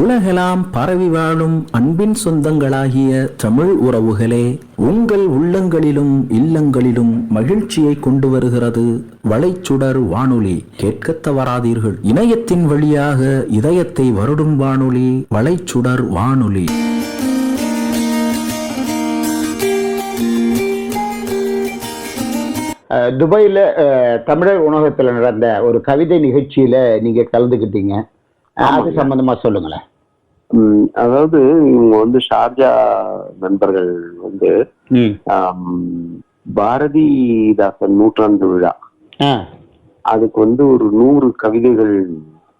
உலகெல்லாம் பரவி வாழும் அன்பின் சொந்தங்களாகிய தமிழ் உறவுகளே, உங்கள் உள்ளங்களிலும் இல்லங்களிலும் மகிழ்ச்சியை கொண்டு வருகிறது வளைச்சுடர் வானொலி. கேட்கத் தவறாதீர்கள். இணையத்தின் வழியாக இதயத்தை வருடும் வானொலி வளைச்சுடர் வானொலி. துபாயில தமிழர் உணவகத்தில் நடந்த ஒரு கவிதை நிகழ்ச்சியில நீங்க கலந்துக்கிட்டீங்க. அது சம்பந்தமா சொல்லுங்களேன். அதாவது இவங்க வந்து ஷார்ஜா நண்பர்கள் வந்து பாரதிதாசன் நூற்றாண்டு விழா, அதுக்கு வந்து ஒரு 100 கவிதைகள்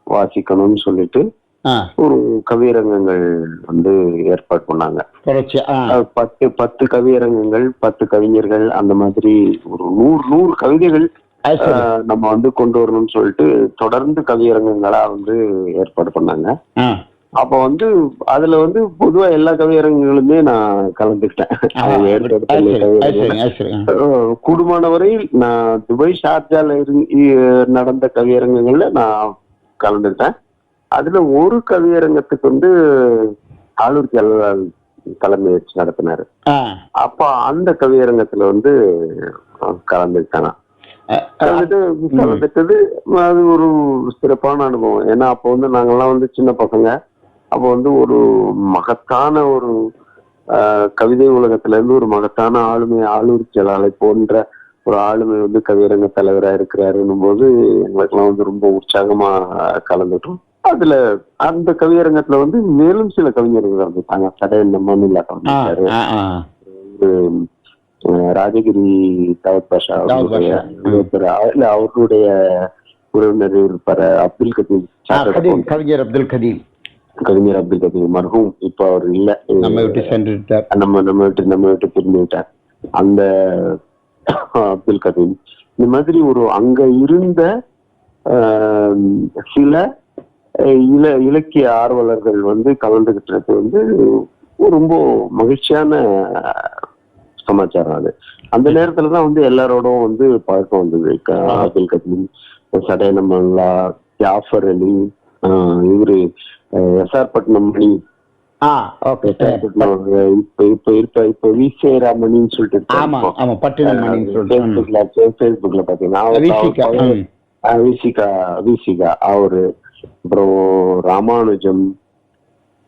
வாசிக்கணும்னு சொல்லிட்டு ஒரு கவியரங்கங்கள் வந்து ஏற்பாடு பண்ணாங்க. 10 கவியரங்கங்கள், 10 கவிஞர்கள், அந்த மாதிரி ஒரு 100 கவிதைகள் நம்ம வந்து கொண்டு வரணும்னு சொல்லிட்டு தொடர்ந்து கவியரங்கங்களா வந்து ஏற்பாடு பண்ணாங்க. அப்ப வந்து அதுல வந்து பொதுவா எல்லா கவியரங்களுமே நான் கலந்துக்கிட்டேன். கூடுமானவரை நான் துபாய் ஷார்ஜால நடந்த கவியரங்கங்கள்ல நான் கலந்துக்கிட்டேன். அதுல ஒரு கவியரங்கத்துக்கு வந்து ஆலூர் ஜலால் தலைமை வச்சு நடத்தினாரு. அப்ப அந்த கவியரங்கத்துல வந்து கலந்துக்கிட்டேன். கலந்துட்டது அது ஒரு சிறப்பான அனுபவம். ஏன்னா அப்போ வந்து நாங்கெல்லாம் வந்து சின்ன பசங்க. அப்போ வந்து ஒரு மகத்தான ஒரு கவிதை உலகத்துல இருந்து ஒரு மகத்தான ஆளுமை, ஆலூர் ஜலாலை போன்ற ஒரு ஆளுமை வந்து கவியரங்க தலைவரா இருக்கிறாருன்னும் போது எங்களுக்கெல்லாம் வந்து ரொம்ப உற்சாகமா கலந்துட்டோம். அதுல அந்த கவியரங்கத்துல வந்து மேலும் சில கவிஞர்கள் இருந்துட்டாங்க. சடையன் மண்ணில்லா கவிஞர், ராஜகிரி தாவத் பாஷா, அவருடைய உறவினர் இருப்பாரு அப்துல் கதீம், கவிஞர் அப்துல் கதீம் மர்ஹூம். இப்ப அவர் இல்ல, நம்ம விட்டு சென்று விட்டார். நம்ம விட்டு திரும்பி விட்டார். அந்த அப்துல் கதீம் இந்த மாதிரி ஒரு அங்க இருந்த சில இலக்கிய ஆர்வலர்கள் வந்து கலந்துகிட்டது வந்து ரொம்ப மகிழ்ச்சியான சமாச்சாரம். அது அந்த நேரத்துலதான் வந்து எல்லாரோடும் வந்து பழக்கம் வந்தது. அப்துல் கதீம், சடையனமல்லா, ஜாஃபர் அலி, இவரு எஸ்ஆர் பட்னம் மணி, இப்ப விசே ராமணின்னு சொல்லிட்டு பேஸ்புக்ல பாத்தீங்கன்னா விசிகா அவரு, அப்புறம் ராமானுஜம்,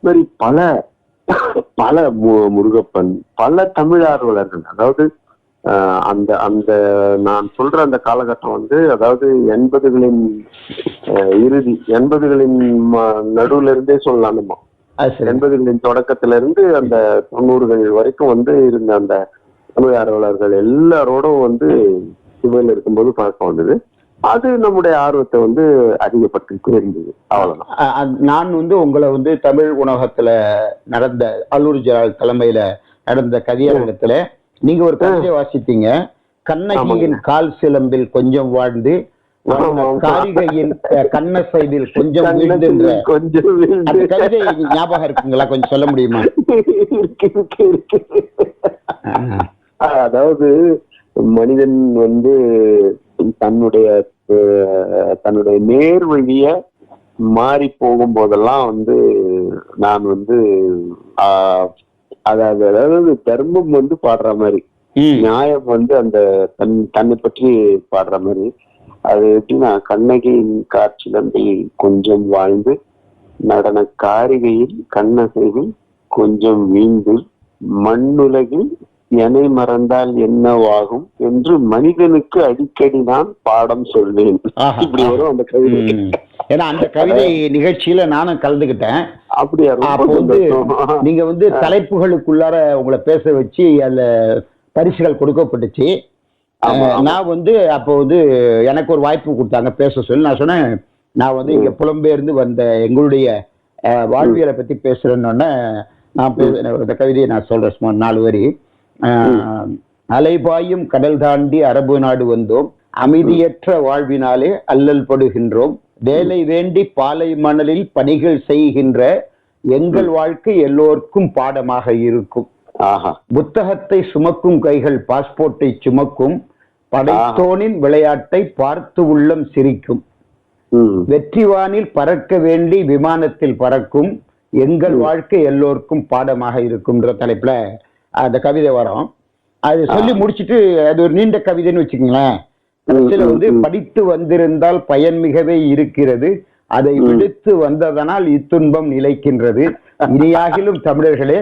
மாதிரி பல முருகப்பன், பல தமிழ் ஆர்வலர்கள். அதாவது அந்த அந்த நான் சொல்ற அந்த காலகட்டம் வந்து அதாவது 80களின் இறுதி, 80களின் நடுவுல இருந்தே சொல்லலாம். நம்ம 80களின் தொடக்கத்துல இருந்து அந்த 90கள் வரைக்கும் வந்து இருந்த அந்த தமிழ் ஆர்வலர்கள் எல்லாரோடும் வந்து துபாயில இருக்கும்போது பழக்கம் வந்தது. அது நம்முடைய ஆர்வத்தை வந்து அதிகப்படுத்திட்டு இருந்தது. அவ்வளவுதான். நான் வந்து உங்களை வந்து தமிழ் உணவகத்துல நடந்த ஆலூர் ஜலால் தலைமையில நடந்த கவியரங்கத்துல நீங்க ஒரு கவிதை வாசித்தீங்க. கண்ணகியின் கால் சிலம்பில் கொஞ்சம் வாழ்ந்து காரிகையின் கண்ணசைவில் கொஞ்சம் வீழ்ந்துன்ற அந்த கவிதை ஞாபகம் இருக்குங்களா? கொஞ்சம் சொல்ல முடியுமா? அதாவது மனிதன் வந்து தன்னுடைய நேர் வழிய மாறி போகும் போதெல்லாம் வந்து நான் வந்து அதாவது தர்மம் வந்து பாடுற மாதிரி, நியாயம் வந்து அந்த தன்னை பற்றி பாடுற மாதிரி. அது எப்படின்னா, கண்ணகியின் காட்சிலம்பில் கொஞ்சம் வாழ்ந்து நடன காரிகையில் கண்ணசைவில் கொஞ்சம் வீழ்ந்து மண்ணுலகில் என்னை மறந்தால் என்னவாகும் என்று மனிதனுக்கு அடிக்கடி நான் பாடம் சொல்வேன். இப்படி வரும் அந்த கவிதை. ஏன்னா அந்த கவிதை நிகழ்ச்சியில நானும் கலந்துகிட்டேன். அப்படியா? நீங்க வந்து தலைப்புகளுக்குள்ளார உங்களை பேச வச்சு அதுல பரிசுகள் கொடுக்கப்பட்டுச்சு. நான் வந்து அப்போ வந்து எனக்கு ஒரு வாய்ப்பு கொடுத்தாங்க பேச சொல்லி. நான் சொன்னேன், நான் வந்து இங்க புலம்பெயர்ந்து வந்த எங்களுடைய வாழ்வியலை பத்தி பேசுறேன்னு. நான் இந்த கவிதையை நான் சொல்றேன், சுமார் 4 வரி. அலைபாயும் கடல் தாண்டி அரபு நாடு வந்தோம், அமைதியற்ற வாழ்வினாலே அல்லல் படுகின்றோம், வேலை வேண்டி பாலை மணலில் பணிகள் செய்கின்ற எங்கள் வாழ்க்கை எல்லோருக்கும் பாடமாக இருக்கும். புத்தகத்தை சுமக்கும் கைகள் பாஸ்போர்ட்டை சுமக்கும், படைத்தோனின் விளையாட்டை பார்த்து உள்ளம் சிரிக்கும், வெற்றிவானில் பறக்க வேண்டி விமானத்தில் பறக்கும் எங்கள் வாழ்க்கை எல்லோருக்கும் பாடமாக இருக்கும்ன்ற தலைப்புல அந்த கவிதை வரும். அது சொல்லி முடிச்சுட்டு அது ஒரு நீண்ட கவிதைன்னு வச்சுக்கோங்களேன். வந்து படித்து வந்திருந்தால் பயன் மிகவே இருக்கிறது, அதை விடுத்து வந்ததனால் இத்துன்பம் நிலைக்கின்றது, இனியாகிலும் தமிழர்களே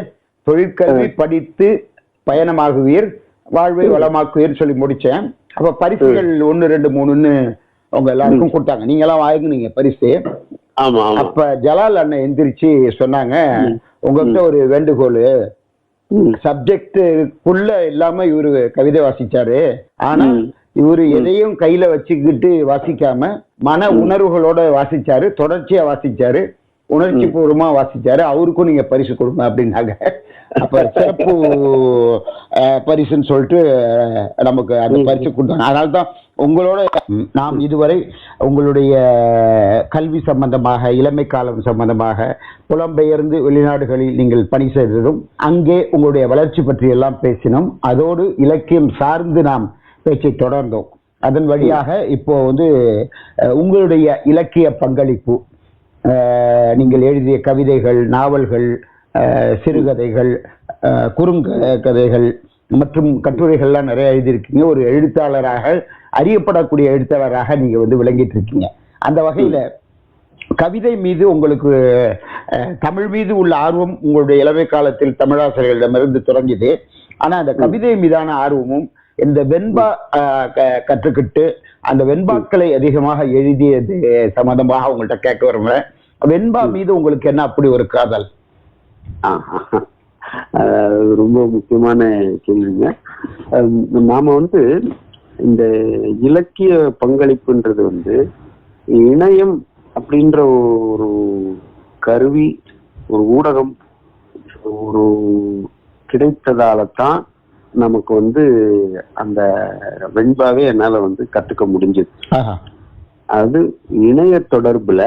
தொழிற்கல்வி படித்து பயணமாகுவீர், வாழ்வை வளமாக்குவீர் சொல்லி முடிச்சேன். அப்ப பரிசுகள் 1 2 3ன்னு அவங்க எல்லாருக்கும் கொடுத்தாங்க. நீங்க எல்லாம் வாங்கினீங்க பரிசு. அப்ப ஜலால் அண்ணன் எந்திரிச்சு சொன்னாங்க, உங்ககிட்ட ஒரு வேண்டுகோள், சப்ஜெக்டுக்குள்ள இல்லாம இவரு கவிதை வாசிச்சாரு, ஆனா இவரு எதையும் கையில வச்சுக்கிட்டு வாசிக்காம மன உணர்வுகளோட வாசிச்சாரு, தொடர்ச்சியா வாசிச்சாரு, உணர்ச்சி பூர்வமா வாசிச்சாரு, அவருக்கும் நீங்க பரிசு கொடுங்க அப்படின்னாங்க. அப்ப சிறப்பு பரிசுன்னு சொல்லிட்டு நமக்கு அந்த பரிசு கொடுத்தாங்க. அதனால்தான் உங்களோட நாம் இதுவரை உங்களுடைய கல்வி சம்பந்தமாக, இளமை காலம் சம்பந்தமாக, புலம்பெயர்ந்து வெளிநாடுகளில் நீங்கள் பணி செய்ததும், அங்கே உங்களுடைய வளர்ச்சி பற்றி எல்லாம் பேசினோம். அதோடு இலக்கியம் சார்ந்து நாம் பேச்சை தொடர்ந்தோம். அதன் வழியாக இப்போ வந்து உங்களுடைய இலக்கிய பங்களிப்பு, நீங்கள் எழுதிய கவிதைகள், நாவல்கள், சிறுகதைகள், குறுங்கதைகள் மற்றும் கட்டுரைகள்லாம் நிறைய எழுதியிருக்கீங்க. ஒரு எழுத்தாளராக, அறியப்படக்கூடிய எழுத்தாளராக நீங்க வந்து விளங்கிட்டு இருக்கீங்க. அந்த வகையில கவிதை மீது உங்களுக்கு, தமிழ் மீது உள்ள ஆர்வம் உங்களுடைய இளமை காலத்தில் தமிழாசிரியர்களிடமிருந்து தொடங்கியது. ஆனா அந்த கவிதை மீதான ஆர்வமும் இந்த வெண்பா கற்றுக்கிட்டு அந்த வெண்பாக்களை அதிகமாக எழுதியது சம்பந்தமாக உங்கள்கிட்ட கேட்க வருவேன். வெண்பா மீது உங்களுக்கு என்ன அப்படி ஒரு காதல்? ரொம்ப முக்கியமான கேள்விங்க. நாம வந்து இந்த இலக்கிய பங்களிப்புன்றது வந்து இணையம் அப்படின்ற ஒரு கருவி, ஒரு ஊடகம் ஒரு கிடைத்ததாலதான் நமக்கு வந்து அந்த வெண்பாவே என்னால வந்து கத்துக்க முடிஞ்சது. அது இணைய தொடர்புல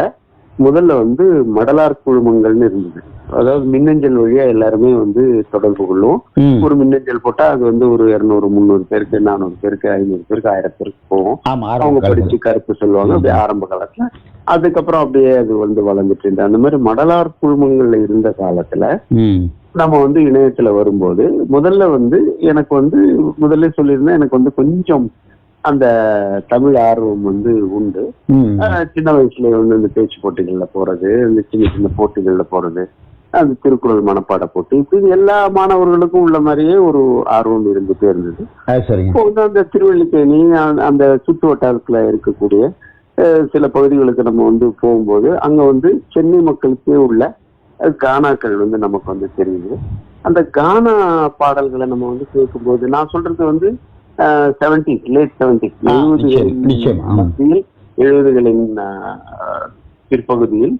முதல்ல வந்து மடலார் குழுமங்கள்னு இருந்தது. அதாவது மின்னஞ்சல் வழியா எல்லாருமே வந்து தொடர்பு கொள்ளும். ஒரு மின்னஞ்சல் போட்டா அது வந்து ஒரு 200 300 பேருக்கு, 400 பேருக்கு, 500 பேருக்கு, 1000 பேருக்கு போகும். அவங்க படிச்சு கருத்து சொல்லுவாங்க. அப்படியே ஆரம்ப காலத்துல. அதுக்கப்புறம் அப்படியே அது வந்து வளர்ந்துட்டு இருந்தது. அந்த மாதிரி மடலார் குழுமங்கள்ல இருந்த காலத்துல நம்ம வந்து இணையத்துல வரும்போது முதல்ல வந்து எனக்கு வந்து முதல்ல சொல்லியிருந்தேன், எனக்கு வந்து கொஞ்சம் அந்த தமிழ் ஆர்வம் வந்து உண்டு. சின்ன வயசுல வந்து இந்த பேச்சு போட்டிகள்ல போறது, இந்த சின்ன சின்ன போட்டிகள்ல போறது, அந்த திருக்குறள் மனப்பாட போட்டி, இப்படி எல்லா மாணவர்களுக்கும் உள்ள மாதிரியே ஒரு ஆர்வம் இருந்துட்டே இருந்தது. இப்போ வந்து அந்த திருவள்ளிக்கேணி அந்த சுற்று வட்டாரத்துல இருக்கக்கூடிய சில பகுதிகளுக்கு நம்ம வந்து போகும்போது அங்க வந்து சென்னை மக்களுக்கே உள்ள கானாக்கள் வந்து நமக்கு வந்து தெரியுது. அந்த கானா பாடல்களை நம்ம வந்து கேட்கும்போது, நான் சொல்றது வந்து 70s, லேட் 70s, 70களின் பிற்பகுதியில்.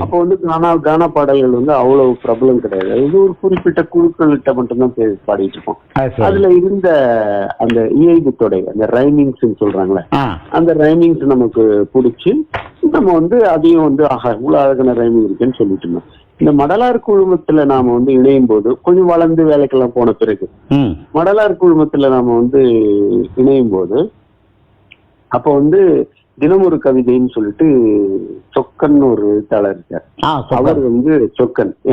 அப்போ வந்து கானா பாடல்கள் வந்து அவ்வளவு பிரபலம் கிடையாது. அது ஒரு குறிப்பிட்ட குழுக்கள்கிட்ட மட்டும்தான் பாடிட்டு இருக்கோம். அதுல இருந்த அந்த இயல்பு தொடை, அந்த ரைமிங்ஸ் சொல்றாங்களே, அந்த ரைமிங்ஸ் நமக்கு பிடிச்சி நம்ம வந்து அதையும் வந்து இவ்வளவு அழகான ரைமிங் இருக்குன்னு சொல்லிட்டு இருந்தோம். இந்த மடலார் குழுமத்துல நாம வந்து இணையும் போது, கொஞ்சம் வளர்ந்து வேலைக்கெல்லாம் போன பிறகு மடலார் குழுமத்துல நாம வந்து இணையும் போது, அப்ப வந்து தினமொரு கவிதைன்னு சொல்லிட்டு சொக்கன் ஒரு எழுத்தாளர் இருக்கார். அவர் வந்து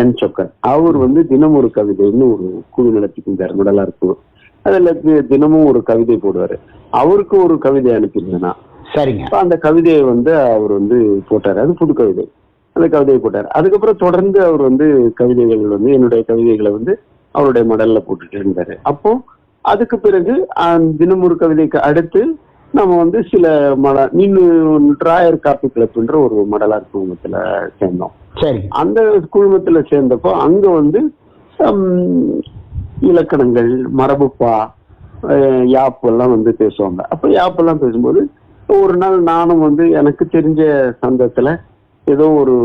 என் சொக்கன் அவர் வந்து தினமொரு கவிதைன்னு ஒரு குழு நடத்திக்கிட்டார், மடலார் குழு. அதுல தினமும் ஒரு கவிதை போடுவாரு. அவருக்கு ஒரு கவிதை அனுப்பியிருந்தேன்னா, சரிங்க, அந்த கவிதையை வந்து அவர் வந்து போட்டாரு. அது புது கவிதை. அந்த கவிதையை போட்டார். அதுக்கப்புறம் தொடர்ந்து அவர் வந்து கவிதைகள் வந்து, என்னுடைய கவிதைகளை வந்து அவருடைய மடல்ல போட்டுட்டு இருந்தாரு. அப்போ அதுக்கு பிறகு தினமொரு கவிதைக்கு அடுத்து நம்ம வந்து சில டிராயர் காப்பி கிளப்ன்ற ஒரு மடலார் குழுமத்துல சேர்ந்தோம். சரி, அந்த குழுமத்துல சேர்ந்தப்போ அங்க வந்து இலக்கணங்கள், மரபுப்பா, யாப்பு எல்லாம் வந்து பேசுவாங்க. அப்ப யாப்பெல்லாம் பேசும்போது ஒரு நாள் நானும் வந்து எனக்கு தெரிஞ்ச சந்தத்துல ஏதோ ஒரு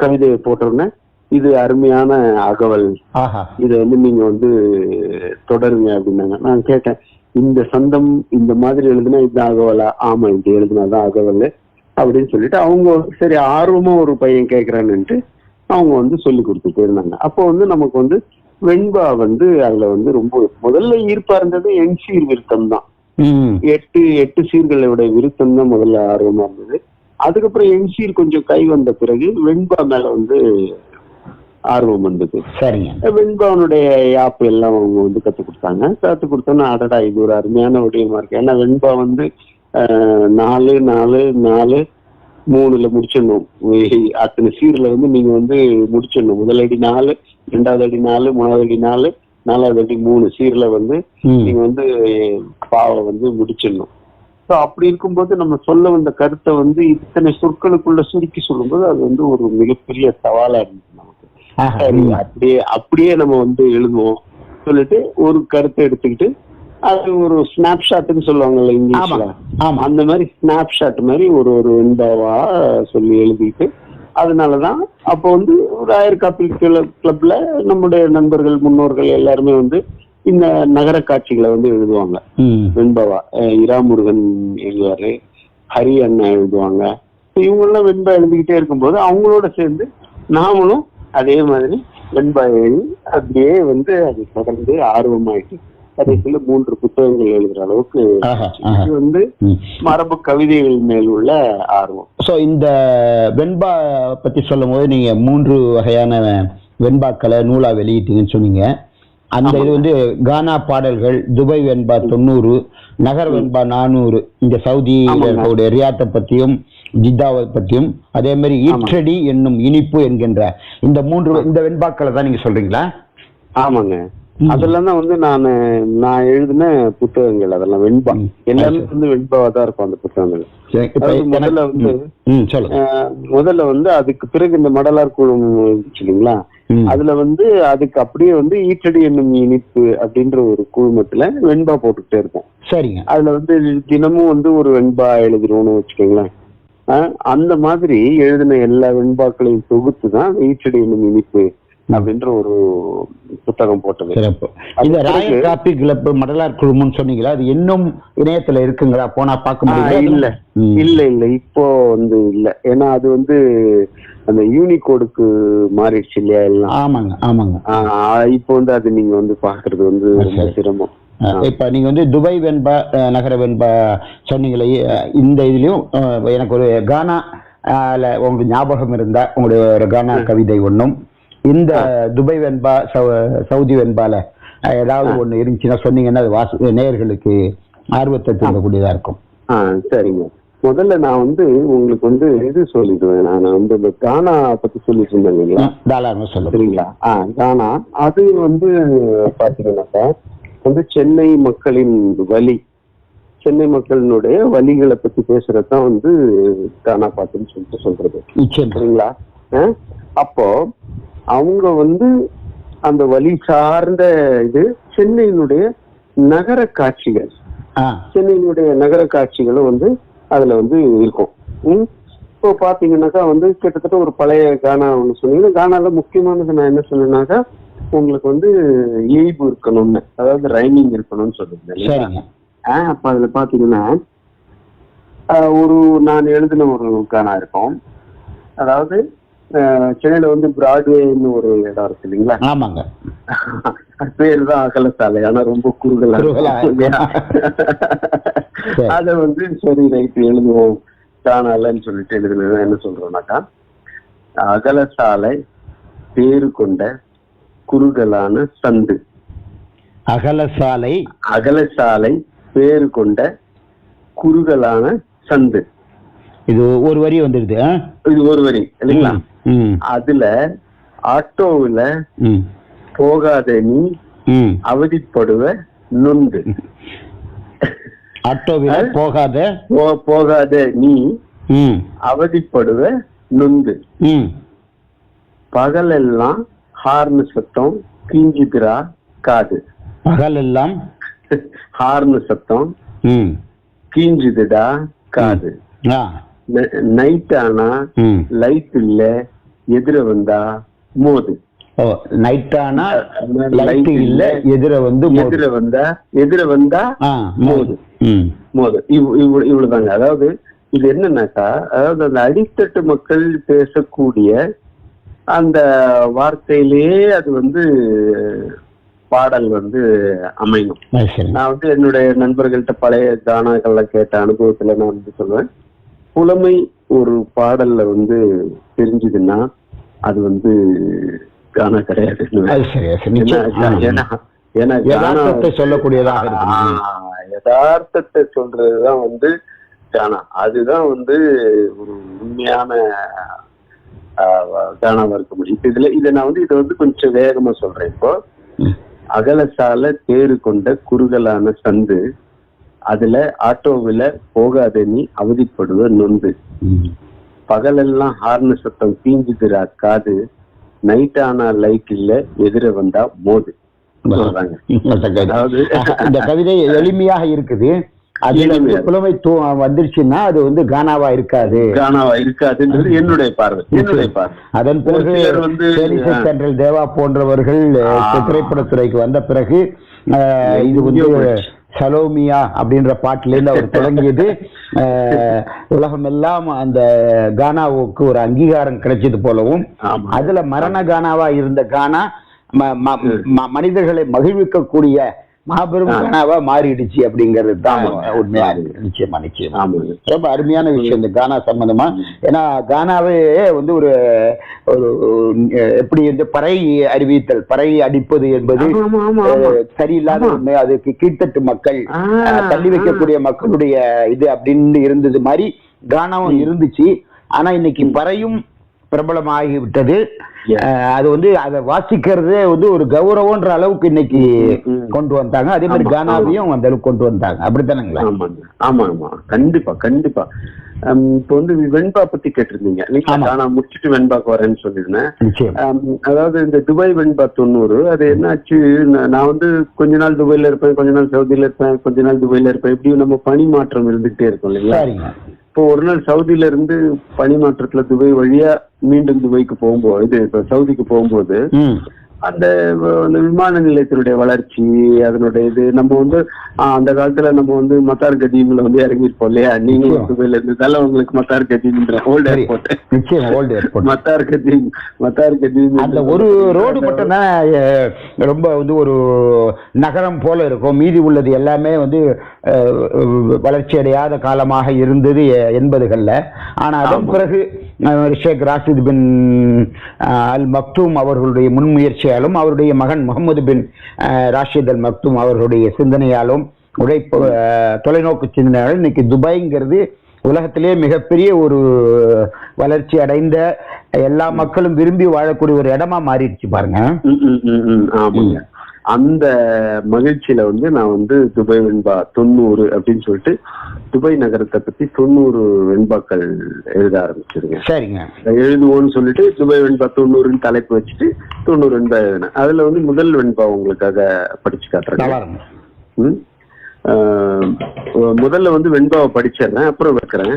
கவிதையை போட்டோன்னே, இது அருமையான அகவல், இதை வந்து நீங்க வந்து தொடருங்க அப்படின்னாங்க. நான் கேட்டேன், இந்த சந்தம் இந்த மாதிரி எழுதுனா இது அகவலா? ஆமா, இது எழுதுனாதான் அகவல் அப்படின்னு சொல்லிட்டு அவங்க சரி ஆர்வமா ஒரு பையன் கேட்கறான்னுட்டு அவங்க வந்து சொல்லி கொடுத்துட்டே இருந்தாங்க. அப்போ வந்து நமக்கு வந்து வெண்பா வந்து அதுல வந்து ரொம்ப முதல்ல ஈர்ப்பா இருந்தது என் சீர் விருத்தம் தான். 8 சீர்களோட விருத்தம் தான் முதல்ல ஆர்வமா இருந்தது. அதுக்கப்புறம் என் சீர் கொஞ்சம் கை வந்த பிறகு வெண்பா மேல வந்து ஆர்வம் வந்தது. சரிங்க. வெண்பாவனுடைய யாப்பு எல்லாம் அவங்க வந்து கத்துக் கொடுத்தாங்க. கத்துக் கொடுத்தோன்னா அடடா இது ஒரு அருமையான விடயமா இருக்கு. ஏன்னா வெண்பா வந்து 4-4-4-3 முடிச்சிடணும். அத்தனை சீர்ல வந்து நீங்க வந்து முடிச்சிடணும். முதல் அடி 4, 2வது அடி 4, 3வது அடி 4, 4வது அடி 3 சீர்ல வந்து நீங்க வந்து பாவை வந்து முடிச்சிடணும். ஸோ அப்படி இருக்கும்போது நம்ம சொல்ல வந்த கருத்தை வந்து இத்தனை சொற்களுக்குள்ள சுருக்கி சொல்லும்போது அது வந்து ஒரு மிகப்பெரிய சவாலா இருந்துச்சு நமக்கு. சரி, அப்படியே நம்ம வந்து எழுதுவோம் சொல்லிட்டு ஒரு கருத்தை எடுத்துக்கிட்டு அது ஒரு ஸ்னாப்ஷாட்னு சொல்லுவாங்கல்ல இங்கிலீஷ்ல, அந்த மாதிரி ஸ்னாப்ஷாட் மாதிரி ஒரு வெண்பாவா சொல்லி எழுதிட்டு, அதனாலதான் அப்போ வந்து ஒரு 1000 காப்பி கிளப்ல நம்முடைய நண்பர்கள் முன்னோர்கள் எல்லாருமே வந்து இந்த நகர காட்சிகளை வந்து எழுதுவாங்க வெண்பாவா. இராமுருகன் எழுதுவாரு, ஹரி அண்ணா எழுதுவாங்க. இவங்க எல்லாம் வெண்பா எழுதிக்கிட்டே இருக்கும்போது அவங்களோட சேர்ந்து நாமளும் அதே மாதிரி வெண்பா எழுதி அப்படியே வந்து அது தொடர்ந்து ஆர்வமாயிட்டு கடைசியில 3 புத்தகங்கள் எழுதுற அளவுக்கு இது வந்து மரபு கவிதைகள் மேல் உள்ள ஆர்வம். சோ இந்த வெண்பா பத்தி சொல்லும் போது நீங்க 3 வகையான வெண்பாக்களை நூலா வெளியிட்டீங்கன்னு சொன்னீங்க. அந்த இது வந்து கானா பாடல்கள், துபாய் வெண்பா 90, நகர வெண்பா 400, இந்த சவுதி ரியாத்தை பத்தியும் ஜித்தாவை பத்தியும், அதே மாதிரி ஈற்றடி என்னும் இனிப்பு என்கின்ற இந்த 3 இந்த வெண்பாக்களை தான் நீங்க சொல்றீங்களா? ஆமாங்க, அதெல்லாம் தான் வந்து நான் எழுதின புத்தகங்கள். அதெல்லாம் வெண்பா எல்லாமே வந்து வெண்பாவா தான் இருக்கும் அந்த புத்தகங்கள். முதல்ல வந்து அதுக்கு பிறகு இந்த மடலார் குழுமம் இருந்துச்சு இல்லைங்களா, அதுல வந்து அதுக்கு அப்படியே வந்து ஈற்றடி என்னும் இனிப்பு அப்படின்ற ஒரு குழுமத்துல வெண்பா போட்டுக்கிட்டே இருக்கும். சரிங்க. அதுல வந்து தினமும் வந்து ஒரு வெண்பா எழுதிடுவோம்னு வச்சுக்கோங்களேன். அந்த மாதிரி எழுதின எல்லா வெண்பாக்களையும் தொகுத்து தான் ஈற்றடி என்னும் இனிப்பு அப்படின்ற ஒரு புத்தகம் போட்டது. இந்த ராயல் காப்பி கிளப் மடலார் குழுமம் சொன்னீங்களா, அது இன்னும் இணையத்துல இருக்குங்களா? போனா பார்க்க முடியல? இல்ல இப்போ வந்து இல்ல. ஏன்னா அது வந்து அந்த யூனிகோடுக்கு மாறிடுச்சு இல்லையா எல்லாம். ஆமாங்க. இப்போ வந்து அது நீங்க வந்து பாக்குறது வந்து ரொம்ப சிரமம். இப்ப நீங்க வந்து துபாய் வெண்பா, நகர வெண்பா சொன்னீங்களே, இந்த இதுலயும் எனக்கு ஒரு கானா உங்களுக்கு ஞாபகம் இருந்தா உங்களுடைய ஒரு கானா கவிதை ஒன்றும், இந்த துபாய் வெண்பா சவுதி வெண்பால ஏதாவது ஒண்ணு இருந்துச்சுன்னா சொன்னீங்கன்னா அது நேயர்களுக்கு ஆர்வத்தை தூண்டக்கூடியதா இருக்கும். சரிங்க. முதல்ல நான் வந்து உங்களுக்கு வந்து இது சொல்லிடுவேன். நான் வந்து இந்த கானா பத்தி சொல்லிட்டு இருந்தேன் இல்லைங்களா, தாராளமா சொல்ல சரிங்களா? கானா அது வந்து பாத்தீங்கன்னாக்கா வந்து சென்னை மக்களின் வலி, சென்னை மக்களினுடைய வலிகளை பத்தி பேசுறதுதான் வந்து கானா பாட்டுன்னு சொல்லிட்டு சொல்றது, சரிங்களா? அப்போ அவங்க வந்து அந்த வலி சார்ந்த இது சென்னையினுடைய நகர காட்சிகள், சென்னையினுடைய நகர காட்சிகளும் வந்து அதுல வந்து இருக்கும். இப்போ பாத்தீங்கன்னாக்கா வந்து கிட்டத்தட்ட ஒரு பழைய கானா ஒண்ணு சொன்னீங்கன்னா, கானால முக்கியமானது நான் என்ன சொன்னேன்னாக்கா உங்களுக்கு வந்து இயல்பு இருக்கணும்னு, அதாவது ரைமிங் இருக்கணும்னு சொல்லுங்க. அப்ப அதுல பாத்தீங்கன்னா ஒரு நான் எழுதின ஒரு கானா இருக்கும். அதாவது சென்னையில வந்து பிராட்வேன்னு ஒரு இடம் இருக்கு இல்லைங்களா? ஆமாங்க. பேரு தான் அகல சாலை, ஆனா ரொம்ப குறுகலா. அத வந்து சரி ரைட்டு எழுதுவோம் காணாலன்னு சொல்லிட்டு எழுதுனது என்ன சொல்றோம்னாக்கா, அகல சாலை பேரு கொண்ட குறுகலான சந்து. அகல சாலை பேரு கொண்ட குறுகலான சந்து. இது ஒரு வரி வந்துடுது. இது ஒரு வரி இல்லைங்களா? அதுல ஆட்டோவுல போகாத நீ அவதிப்படுவ நொந்து. ஆட்டோவில போகாத நீ அவதிப்படுவ நொந்து. பகலெல்லாம் ஹார்ன் சத்தம் கீஞ்சுகிறா காது. பகலெல்லாம் ஹார்ன் சத்தம் கீஞ்சுதுடா காது. நைட் ஆனா லைட் இல்ல எதிர வந்தா மோது. நைட் ஆனா லைட் இல்ல எதிர வந்தா மோது. இவ்வளவுதாங்க. அதாவது இது என்னன்னாக்கா, அதாவது அந்த அடித்தட்டு மக்கள் பேசக்கூடிய அந்த வார்த்தையிலேயே அது வந்து பாடல் வந்து அமையும். நான் வந்து என்னுடைய நண்பர்கள்ட்ட பழைய கானாக்கள்ல கேட்ட அனுபவத்துல நான் வந்து சொல்லுவேன், புலமை ஒரு பாடல்ல வந்து தெரிஞ்சதுன்னா அது வந்து கானா கிடையாது. ஏன்னா யதார்த்தத்தை சொல்லக்கூடியதாக இருக்கு. யதார்த்தத்தை சொல்றதுதான் வந்து கானா. அதுதான் வந்து ஒரு உண்மையான கானாவா இருக்க முடியும். இப்ப இதை நான் வந்து இதை வந்து கொஞ்சம் வேகமா சொல்றேன். இப்போ அகலசால தேறு கொண்ட குறுகலான சந்து, அதுல ஆட்டோவில போகாத நீ அவதிப்படுவ நொந்து, பகலெல்லாம் ஹார்ன் சத்தம் பீஞ்சுதுரா காது, நைட் ஆனா லைட் இல்ல எதிர வந்தா மோது சொல்றாங்க. அதாவது இந்த கவிதை எளிமையாக இருக்குது. அதுல புலமை வந்துருச்சுன்னா அது வந்து கானாவா இருக்காதுன்றது என்னுடைய பார்வை. அதன் பிறகு சென்ட்ரல் தேவா போன்றவர்கள் திரைப்படத்துறைக்கு வந்த பிறகு இது வந்து சலோமியா அப்படின்ற பாட்டில இருந்து அவர் தொடங்கியது. உலகம் எல்லாம் அந்த கானாவுக்கு ஒரு அங்கீகாரம் கிடைச்சது போலவும், அதுல மரண கானாவா இருந்த கானா மனிதர்களை மகிழ்விக்கக்கூடிய மாபெரும் கானாவா மாறிடுச்சு அப்படிங்கிறது தான் உண்மையா இருக்கு. நிச்சயமா ரொம்ப அருமையான விஷயம் இந்த கானா சம்பந்தமா. ஏன்னா கானாவே வந்து ஒரு எப்படி வந்து பறை அறிவித்தல், பறை அடிப்பது என்பது சரியில்லாத உண்மை. அதுக்கு கீழ்த்தட்டு மக்கள், தள்ளி வைக்கக்கூடிய மக்களுடைய இது அப்படின்னு இருந்தது மாதிரி கானாவும் இருந்துச்சு. ஆனா இன்னைக்கு பறையும் பிரபலமாகிவிட்டது. அது வந்து அதை வாசிக்கிறதே வந்து ஒரு கௌரவன்ற அளவுக்கு இன்னைக்கு கொண்டு வந்தாங்க. அதே மாதிரி கானாவையும் அந்த அளவுக்கு கொண்டு வந்தாங்க. அப்படித்தானுங்களா? ஆமா, கண்டிப்பா. இப்ப வந்து வெண்பா பத்தி கேட்டிருந்தீங்க. நான் முடிச்சுட்டு வெண்பாக்கு வரேன்னு சொல்லிருந்தேன். அதாவது இந்த துபாய் வெண்பா 90 அது என்னாச்சு, நான் வந்து கொஞ்ச நாள் துபாயில இருப்பேன், கொஞ்ச நாள் சவுதியில இருப்பேன், கொஞ்ச நாள் துபாயில இருப்பேன். இப்படியும் நம்ம பணி மாற்றம் இருந்துகிட்டே இருக்கும் இல்லைங்களா? இப்போ ஒரு நாள் சவுதியில இருந்து பணி மாற்றத்துல துபாய் வழியா மீண்டும் துபாய்க்கு போகும்போது, இப்ப சவுதிக்கு போகும்போது அந்த விமான நிலையத்தினுடைய வளர்ச்சி, அதனுடைய இது நம்ம வந்து அந்த காலத்துல நம்ம வந்து மத்தார் கதீம்ல வந்து இறங்கிருப்போம் இல்லையா? நீங்க துபாயில இருந்ததால உங்களுக்கு மத்தார் கதீம்ன்ற ஓல்டு ஏர்போர்ட், மத்தார் கதீம் அந்த ஒரு ரோடு மட்டும் தான் ரொம்ப வந்து ஒரு நகரம் போல இருக்கும். மீதி உள்ளது எல்லாமே வந்து வளர்ச்சி அடையாத காலமாக இருந்தது 80கள்ல. ஆனா அதன் பிறகு ஷேக் ராஷித் பின் அல் மக்தூம் அவர்களுடைய முன்முயற்சியாலும், அவருடைய மகன் முகமது பின் ராஷித் அல் மக்தூம் அவர்களுடைய சிந்தனையாலும், தொலைநோக்கு சிந்தனையாலும் இன்னைக்கு துபாய்ங்கிறது உலகத்திலே மிகப்பெரிய ஒரு வளர்ச்சி அடைந்த, எல்லா மக்களும் விரும்பி வாழக்கூடிய ஒரு இடமா மாறிடுச்சு பாருங்க. அந்த மகிழ்ச்சியில வந்து நான் வந்து துபாய் வெண்பா 90 அப்படின்னு சொல்லிட்டு துபாய் நகரத்தை பத்தி 90 வெண்பாக்கள் எழுத ஆரம்பிச்சிருங்க. சரிங்க, எழுதுவோன்னு சொல்லிட்டு துபாய் வெண்பா 90ன்னு தலைப்பு வச்சுட்டு 90 வெண்பா எழுதினேன். அதுல வந்து முதல் வெண்பா உங்களுக்காக படிச்சு காட்டுறேன். முதல்ல வந்து வெண்பாவை படிச்சிடுறேன், அப்புறம் வைக்கிறேன்.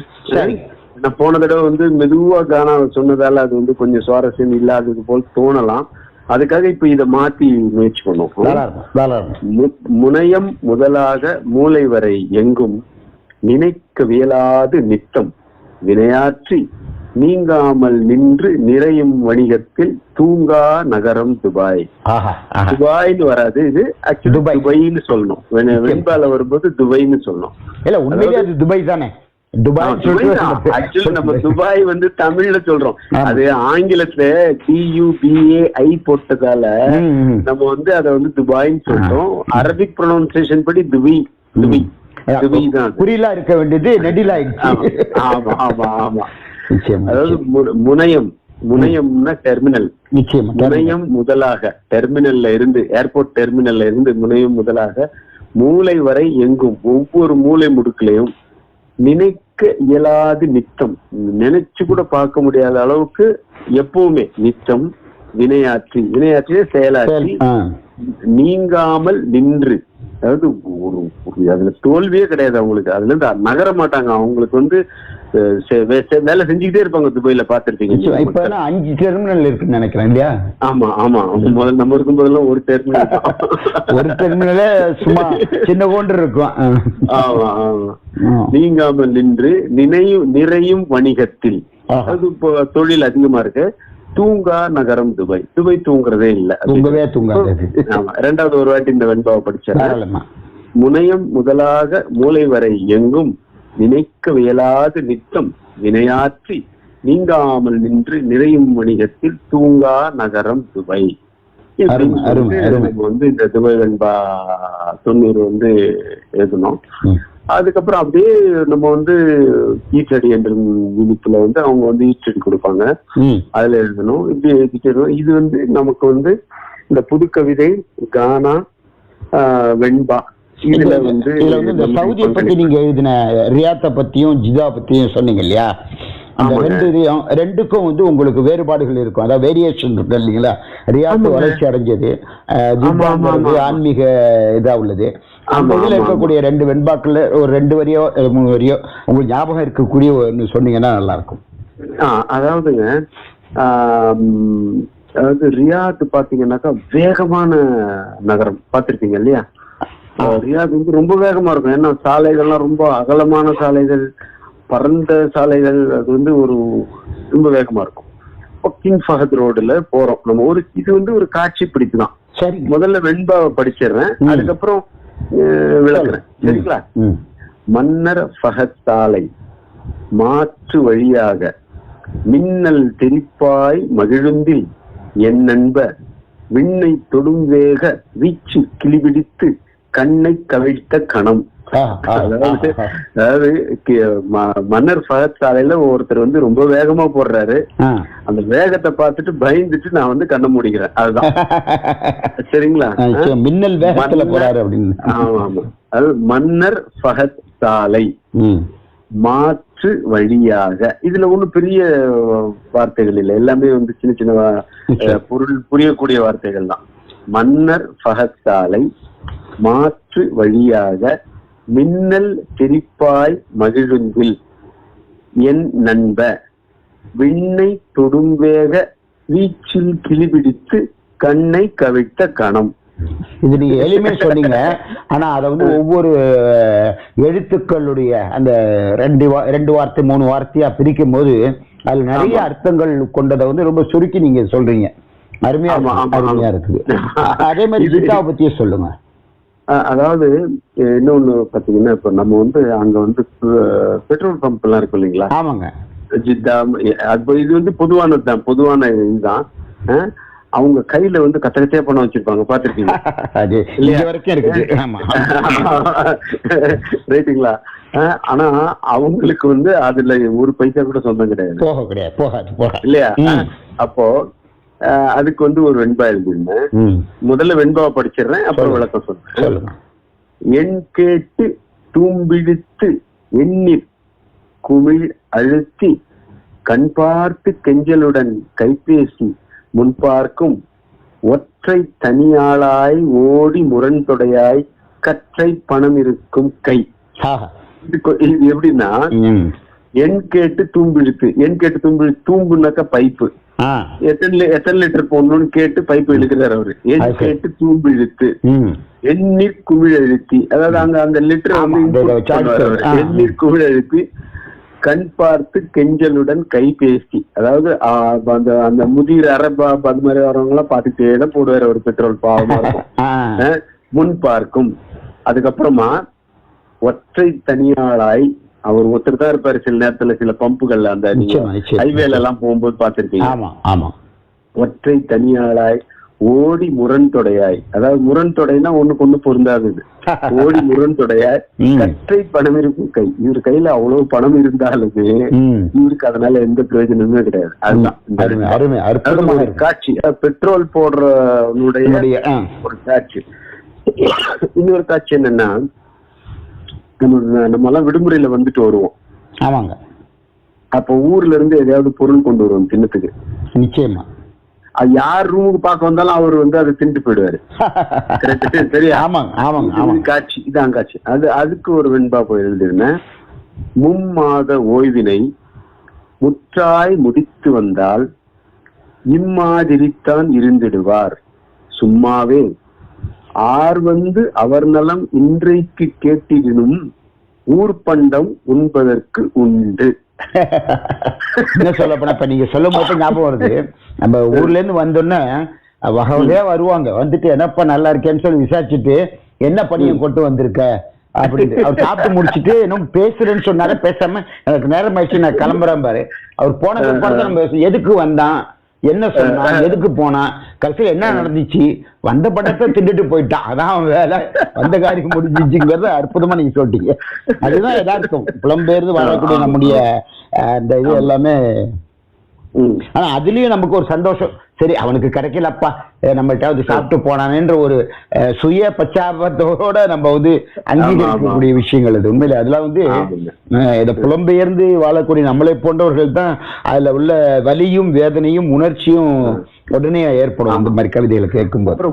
நான் போன தடவை வந்து மெதுவா கானா சொன்னதால அது வந்து கொஞ்சம் சுவாரஸ்யம் இல்லாதது போல் தோணலாம். அதுக்காக இப்ப இதை மாத்தி முயற்சி பண்ணுவோம். முனையம் முதலாக மூளை வரை எங்கும் நினைக்க வியலாது நித்தம் வினையாற்றி நீங்காமல் நின்று நிறையும் வணிகத்தில் தூங்கா நகரம் துபாய். துபாய்னு வராது, இது துபாய்னு சொல்லணும். வெண்பால வரும்போது துபாய்னு சொல்லணும். இல்ல உண்மையிலே அது துபாய் தானே. நம்ம துபாய் வந்து தமிழ்ல சொல்றோம், அது ஆங்கிலத்துல TUBAI போட்டதால நம்ம வந்து அதை வந்து துபாய்ன்னு சொல்றோம். அரபிக் ப்ரொனவுன்சியேஷன் படி துபி தான். குறிலா இருக்க வேண்டியது நெடிலா. ஆமா. அதாவது முனையம்னா டெர்மினல். முனையம் முதலாக டெர்மினல்ல இருந்து, ஏர்போர்ட் டெர்மினல்ல இருந்து முனையம் முதலாக மூளை வரை எங்கும் ஒவ்வொரு மூளை முடுக்கிலையும் நினைக்க இயலாது நித்தம், நினைச்சு கூட பார்க்க முடியாத அளவுக்கு எப்பவுமே நித்தம் வினையாற்றிய செயலாற்றி நீங்காமல் நின்று, அதாவது அதுல தோல்வியே கிடையாது அவங்களுக்கு. அதுல இருந்து நகர மாட்டாங்க. அவங்களுக்கு வந்து வேலை செஞ்சுக்கிட்டே இருப்பாங்க. துபாயில பாத்துருப்பீங்க. இப்ப 5 டெர்மினல் இருக்குன்னு நினைக்கிறேன் இல்லையா? ஆமா. முதல்ல நம்ம இருக்கும் போதெல்லாம் ஒரு டெர்மினலே சும்மா சின்ன கோண்டு இருக்கும். ஆமா. நீங்காமல் நின்று நிறையும் வணிகத்தில், அது இப்போ தொழில் அதிகமா இருக்கு. தூங்கா நகரம் துபாய் தூங்குறதே இல்ல. ஆமா. இரண்டாவது ஒரு வாட்டி இந்த வெண்பாவை படிச்சேன். முனையம் முதலாக மூளை வரை எங்கும் நினைக்க வியலாது நித்தம் வினையாற்றி நீங்காமல் நின்று நிறையும் வணிகத்தில் தூங்கா நகரம் துபாய். நம்ம வந்து இந்த துபாய் வெண்பா 90 வந்து எழுதணும். அதுக்கப்புறம் அப்படியே நம்ம வந்து ஈஸ்டடி என்ற விழிப்புல வந்து அவங்க வந்து ஈஸ்டடி கொடுப்பாங்க, அதுல எழுதணும். இப்படி எழுதிட்டு இது வந்து நமக்கு வந்து இந்த புது கவிதை, கானா, வெண்பா இதுல வந்து இந்த சவுதியை பத்தி நீங்க எழுதின ரியாத்தை பத்தியும் ஜிதா பத்தியும் சொன்னீங்க இல்லையா? அந்த ரெண்டுக்கும் வந்து உங்களுக்கு வேறுபாடுகள் இருக்கும், அதாவது வேரியேஷன் இருக்கு இல்லைங்களா? ரியாத்து வளர்ச்சி அடைஞ்சது, ஆன்மீக இதா உள்ளது. அந்த இதுல இருக்கக்கூடிய 2 வெண்பாக்கள்ல ஒரு 2 வரியோ 3 வரியோ உங்களுக்கு ஞாபகம் இருக்கக்கூடிய சொன்னீங்கன்னா நல்லா இருக்கும். அதாவதுங்க, அதாவது ரியாத் பாத்தீங்கன்னாக்கா வேகமான நகரம், பாத்திருப்பீங்க இல்லையா? ரியாத் வந்து ரொம்ப வேகமா இருக்கும். ஏன்னா சாலைகள்லாம் ரொம்ப அகலமான சாலைகள், பரந்த சாலைகள், அது வந்து ஒரு ரொம்ப வேகமா இருக்கும். கிங் ஃபஹத் ரோடுல போறோம் நம்ம. இது வந்து ஒரு காட்சி பிடிப்புதான். சரி, முதல்ல வெண்பாவை படிச்சிடுறேன், அதுக்கப்புறம் விளக்குறேன், சரிங்களா? மன்னர் ஃபஹத் சாலை மாற்று வழியாக மின்னல் தெரிப்பாய் மகிழுந்தில் என் நண்ப விண்ணை தொடும் வேக வீச்சு கிளிபிடித்து கண்ணை கவிழ்த்த கணம். அதாவது மன்னர் ஃபஹத் சாலையில ஒருத்தர் வந்து ரொம்ப வேகமா போடுறாரு, அந்த வேகத்தை பார்த்துட்டு பயந்துட்டு நான் வந்து கண்ண மூடிக்கிறேன், அதுதான். சரிங்களா? மின்னல் வேகத்துல போறாரு அப்படின்னு. ஆமா ஆமா. அதாவது மன்னர் ஃபஹத் சாலை மாற்று வழியாக, இதுல ஒண்ணும் பெரிய வார்த்தைகள் இல்லை, எல்லாமே வந்து சின்ன சின்ன பொருள் புரியக்கூடிய வார்த்தைகள் தான். மன்னர் ஃபஹத் சாலை மாற்று வழியாக மின்னல் தெரிப்பாய் மகிழுந்தில் என் நண்ப விண்ணை தொடும்வேக வீச்சில் கிளிபிடித்து கண்ணை கவிழ்த்த கணம். இது நீங்க எளிமையா சொன்னீங்க, ஆனா அதை வந்து ஒவ்வொரு எழுத்துக்களுடைய அந்த 2 வார்த்தை 3 வார்த்தையா பிரிக்கும் போது அதுல நிறைய அர்த்தங்கள் கொண்டதை வந்து ரொம்ப சுருக்கி நீங்க சொல்றீங்க. அருமையா இருக்குது. அதே மாதிரி ஜிதாவை பத்தியே சொல்லுங்க. அதாவது இன்னொன்னு பாத்தீங்கன்னா, இப்ப நம்ம வந்து அங்க வந்து பெட்ரோல் பம்ப் எல்லாம் இருக்கும் இல்லைங்களா? ஆமாங்க. ஜித்தா இது வந்து பொதுவானதுதான், பொதுவான இதுதான். அவங்க கையில வந்து கத்தகத்தையா பணம் வச்சிருப்பாங்க, பாத்திருக்கீங்க? ரைட்டுங்களா? ஆனா அவங்களுக்கு வந்து அதுல ஒரு பைசா கூட சொந்தம் கிடையாது இல்லையா? அப்போ அதுக்கு வந்து ஒரு வெண்பா எழுதிருந்தேன். முதல்ல வெண்பாவை படிச்சிடுறேன், அப்புறம் விளக்கம் சொல்றேன். என் கேட்டு தூம்பிடித்து எண்ணீர் குமிழ் அழுத்தி கண் பார்த்து கெஞ்சலுடன் கைபேசி முன்பார்க்கும் ஒற்றை தனியாளாய் ஓடி முரண்தொடையாய் கற்றை பணம் இருக்கும் கை. இது எப்படின்னா, என் கேட்டு தூம்பிழுத்து, என் கேட்டு தூம்புனாக்கா பைப்பு, எத்தனை லிட்டர் போடணும்னு கேட்டு பைப்பு இழுக்கிறார் அவரு. என் கேட்டு தூம்பிழுத்து எண்ணீர் குமிழ் அழுத்தி, அதாவது அங்க அந்த லிட்டர் வந்து எண்ணீர் குமிழ் அழுத்தி கண் பார்த்து கெஞ்சலுடன் கைபேசி, அதாவது அந்த முதிர் அரபா அது மாதிரி வரவங்க எல்லாம் பார்த்துட்டே தான் போடுவாரு ஒரு பெட்ரோல், பாவமா இருக்கும். முன் பார்க்கும், அதுக்கப்புறமா ஒற்றை தனியாளாய், அவர் ஒருத்தர் தான் இருப்பாரு சில நேரத்துல சில பம்புகள்ல, அந்த ஹைவேல எல்லாம் போகும்போது பாத்திருக்கீங்க. ஒற்றை தனியாளாய் ஓடி முரண்தொடையாய், அதாவது முரண்தொடைனா ஒண்ணுக்கு ஒண்ணு பொருந்தாதது. ஓடி முரண்தொடையாய் கற்றை பணம் இருக்கும் கை. இவரு கையில அவ்வளவு பணம் இருந்தாலுமே இவருக்கு அதனால எந்த பிரயோஜனமே கிடையாது. அதுதான் ஒரு காட்சி, பெட்ரோல் போடுறவனுடைய ஒரு காட்சி. இன்னொரு காட்சி என்னன்னா, நம்ம எல்லாம் விடுமுறையில வந்துட்டு வருவோம். ஆமாங்க. அப்ப ஊர்ல இருந்து எதையாவது பொருள் கொண்டு வருவோம் தின்னத்துக்கு. நிச்சயமா. அது யார் ரூமுக்கு பார்க்க வந்தாலும் அவர் வந்து அதை தின்ட்டு போயிடுவாரு. சரியா? காட்சி இதான் காட்சி. அதுக்கு ஒரு வெண்பா போய் எழுதிருந்தேன். மும்மாத ஓய்வினை முற்றாய் முடித்து வந்தால் இம்மாதிரித்தான் இருந்திடுவார் சும்மாவே, ஆர் வந்து அவர் நலம் இன்றைக்கு கேட்டிடினும் ஊர்பண்டம் உண்பதற்கு உண்டு. என்ன சொல்ல போனா, இப்ப நீங்க சொல்லும் போது ஞாபகம் வருது, நம்ம ஊர்ல இருந்து வந்தோன்னே வகையா வருவாங்க, வந்துட்டு என்னப்பா நல்லா இருக்கேன்னு சொல்லி விசாரிச்சுட்டு என்ன பணியை கொண்டு வந்திருக்க, அப்படின்னு அவர் சாப்பிட்டு முடிச்சுட்டு இன்னும் பேசுறேன்னு சொன்னாரு, பேசாம எனக்கு நேரம் ஆயிடுச்சு நான் கிளம்புறேன் பாரு. அவர் போனதுக்கு அப்புறம் நம்ம எதுக்கு வந்தான், என்ன சொன்னான், எதுக்கு போனான், கடைசியில் என்ன நடந்துச்சு, வந்த படத்தை திண்டுட்டு போயிட்டான், அதான் அவன் வேலை, வந்த காரியம் முடிஞ்சிச்சுங்கிறத அற்புதமா நீங்க சொல்லிட்டீங்க. அதுதான் எதார்த்தம், புலம்பெயர்ந்து வாழக்கூடிய நம்முடைய அந்த இது எல்லாமே. ஆனா அதுலயும் நமக்கு ஒரு சந்தோஷம், சரி அவனுக்கு கிடைக்கலப்பா, நம்மள்கிட்ட சாப்பிட்டு போனானேன்ற ஒரு சுய பச்சாபத்தோட நம்ம வந்து அங்கீகரிக்கக்கூடிய விஷயங்கள் அது. உண்மையில அதெல்லாம் வந்து இதை புலம்பெயர்ந்து வாழக்கூடிய நம்மளை போன்றவர்கள் தான் அதுல உள்ள வலியும் வேதனையும் உணர்ச்சியும் உடனே ஏற்படும் அந்த மாதிரி கவிதைகளை கேட்கும்போது.